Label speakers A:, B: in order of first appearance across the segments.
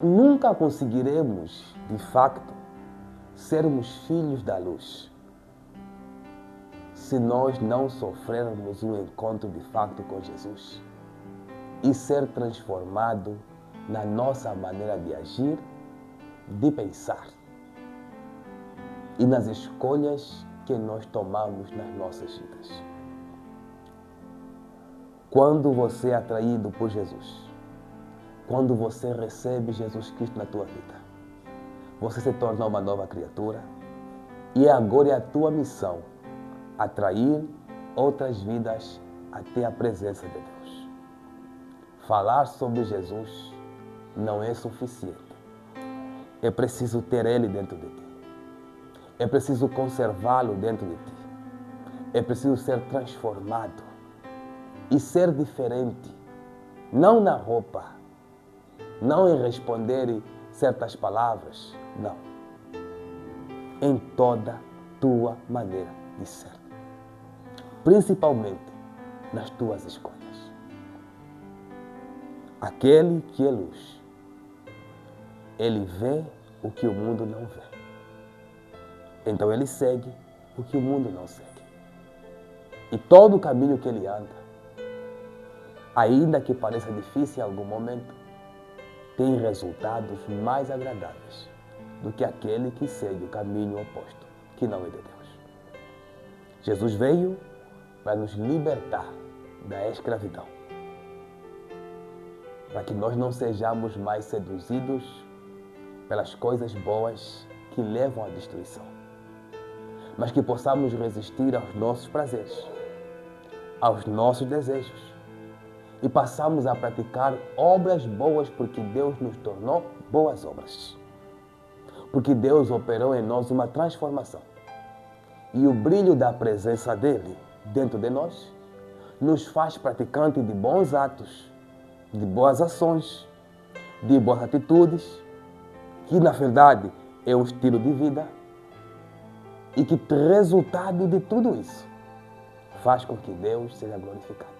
A: Nunca conseguiremos, de facto, sermos filhos da luz se nós não sofrermos um encontro de facto com Jesus e ser transformado na nossa maneira de agir, de pensar e nas escolhas que nós tomamos nas nossas vidas. Quando você é atraído por Jesus, quando você recebe Jesus Cristo na tua vida, você se torna uma nova criatura e agora é a tua missão atrair outras vidas até a presença de Deus. Falar sobre Jesus não é suficiente. É preciso ter Ele dentro de ti. É preciso conservá-lo dentro de ti. É preciso ser transformado e ser diferente, não na roupa, não em responder certas palavras, não. Em toda tua maneira de ser. Principalmente nas tuas escolhas. Aquele que é luz, ele vê o que o mundo não vê. Então ele segue o que o mundo não segue. E todo o caminho que ele anda, ainda que pareça difícil em algum momento, tem resultados mais agradáveis do que aquele que segue o caminho oposto, que não é de Deus. Jesus veio para nos libertar da escravidão, para que nós não sejamos mais seduzidos pelas coisas boas que levam à destruição, mas que possamos resistir aos nossos prazeres, aos nossos desejos e passamos a praticar obras boas porque Deus nos tornou boas obras, porque Deus operou em nós uma transformação e o brilho da presença dele dentro de nós nos faz praticantes de bons atos, de boas ações, de boas atitudes, que na verdade é um estilo de vida e que resultado de tudo isso faz com que Deus seja glorificado.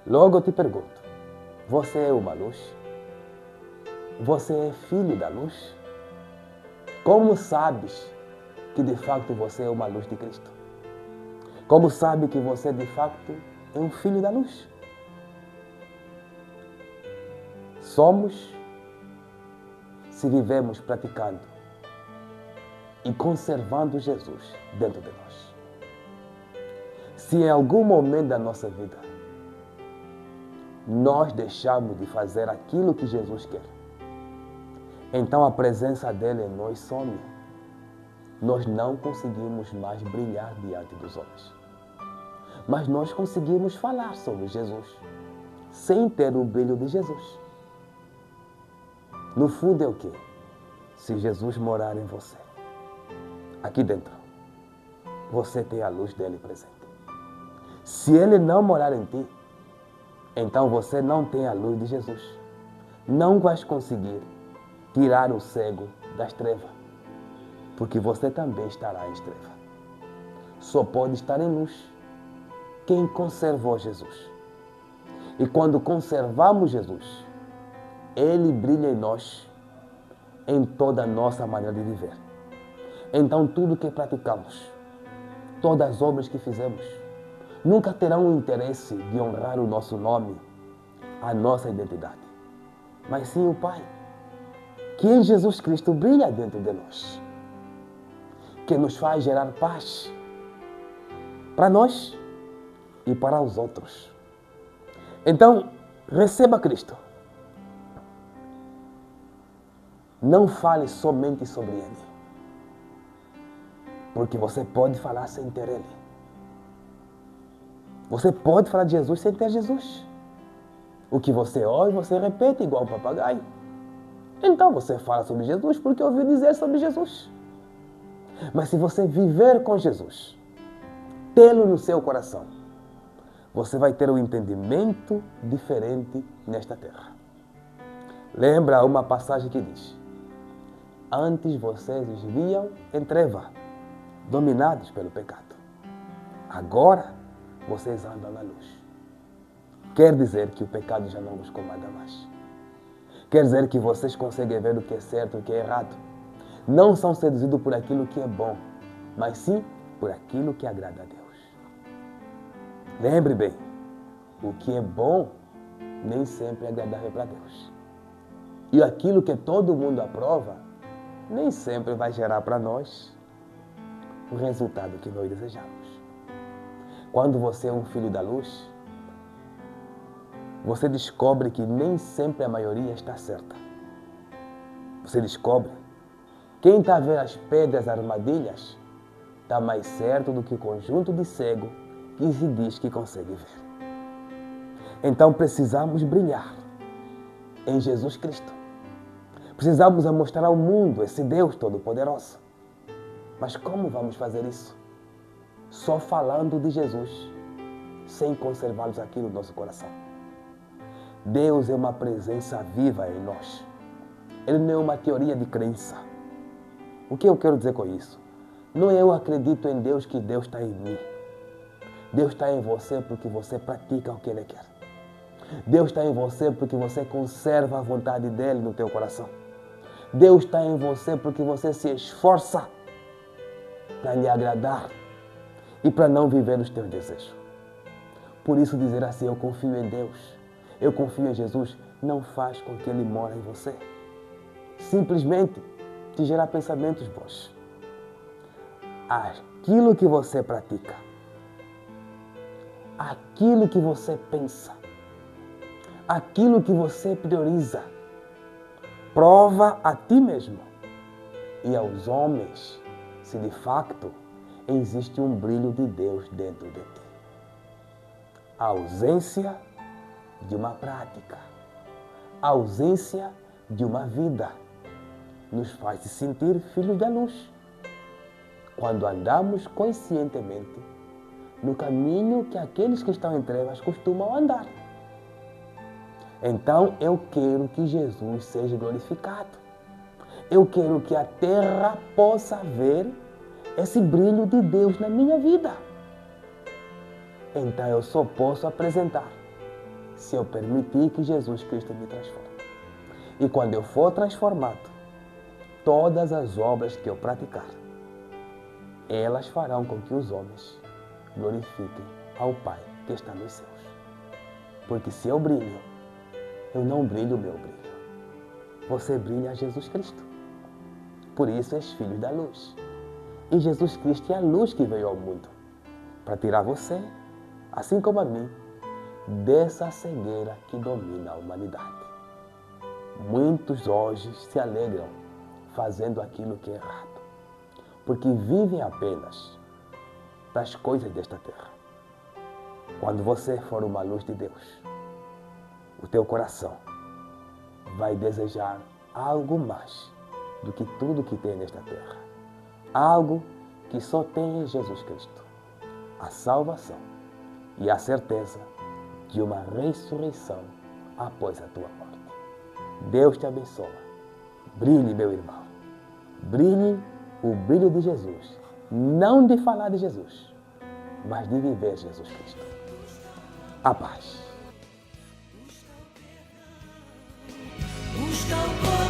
A: Logo eu te pergunto, você é uma luz? Você é filho da luz? Como sabes que de facto você é uma luz de Cristo? Como sabe que você de facto é um filho da luz? Somos se vivemos praticando e conservando Jesus dentro de nós. Se em algum momento da nossa vida nós deixamos de fazer aquilo que Jesus quer, então a presença dele em nós some. Nós não conseguimos mais brilhar diante dos homens. Mas nós conseguimos falar sobre Jesus sem ter o brilho de Jesus. No fundo é o quê? Se Jesus morar em você, aqui dentro, você tem a luz dele presente. Se ele não morar em ti, então você não tem a luz de Jesus. Não vais conseguir tirar o cego das trevas, porque você também estará em treva. Só pode estar em luz quem conservou Jesus. E quando conservamos Jesus, ele brilha em nós, em toda a nossa maneira de viver. Então tudo que praticamos, todas as obras que fizemos, nunca terão o interesse de honrar o nosso nome, a nossa identidade, mas sim o Pai, que em Jesus Cristo brilha dentro de nós, que nos faz gerar paz para nós e para os outros. Então, receba Cristo. Não fale somente sobre Ele, porque você pode falar sem ter Ele. Você pode falar de Jesus sem ter Jesus. O que você ouve, você repete igual um papagaio. Então você fala sobre Jesus porque ouviu dizer sobre Jesus. Mas se você viver com Jesus, tê-lo no seu coração, você vai ter um entendimento diferente nesta terra. Lembra uma passagem que diz: antes vocês viviam em treva, dominados pelo pecado. Agora vocês andam na luz. Quer dizer que o pecado já não vos comanda mais. Quer dizer que vocês conseguem ver o que é certo e o que é errado. Não são seduzidos por aquilo que é bom, mas sim por aquilo que agrada a Deus. Lembre bem, o que é bom nem sempre é agradável para Deus. E aquilo que todo mundo aprova, nem sempre vai gerar para nós o resultado que nós desejamos. Quando você é um filho da luz, você descobre que nem sempre a maioria está certa. Você descobre quem está a ver as pedras armadilhas está mais certo do que o conjunto de cego que se diz que consegue ver. Então precisamos brilhar em Jesus Cristo. Precisamos mostrar ao mundo esse Deus Todo-Poderoso. Mas como vamos fazer isso? Só falando de Jesus, sem conservarmos aqui no nosso coração. Deus é uma presença viva em nós. Ele não é uma teoria de crença. O que eu quero dizer com isso? Não eu acredito em Deus que Deus está em mim. Deus está em você porque você pratica o que Ele quer. Deus está em você porque você conserva a vontade dEle no teu coração. Deus está em você porque você se esforça para lhe agradar e para não viver os teus desejos. Por isso dizer assim, eu confio em Deus, eu confio em Jesus, não faz com que Ele mora em você. Simplesmente te gerar pensamentos bons. Aquilo que você pratica, aquilo que você pensa, aquilo que você prioriza, prova a ti mesmo e aos homens se de facto existe um brilho de Deus dentro de ti. A ausência de uma prática, a ausência de uma vida nos faz se sentir filhos da luz. Quando andamos conscientemente no caminho que aqueles que estão em trevas costumam andar. Então eu quero que Jesus seja glorificado. Eu quero que a terra possa ver esse brilho de Deus na minha vida. Então eu só posso apresentar se eu permitir que Jesus Cristo me transforme. E quando eu for transformado, todas as obras que eu praticar, elas farão com que os homens glorifiquem ao Pai que está nos céus. Porque se eu brilho, eu não brilho o meu brilho. Você brilha a Jesus Cristo. Por isso és filho da luz. E Jesus Cristo é a luz que veio ao mundo para tirar você, assim como a mim, dessa cegueira que domina a humanidade. Muitos hoje se alegram fazendo aquilo que é errado, porque vivem apenas das coisas desta terra. Quando você for uma luz de Deus, o teu coração vai desejar algo mais do que tudo que tem nesta terra. Algo que só tem em Jesus Cristo. A salvação e a certeza de uma ressurreição após a tua morte. Deus te abençoe. Brilhe, meu irmão. Brilhe o brilho de Jesus. Não de falar de Jesus, mas de viver Jesus Cristo. A paz.
B: Busca o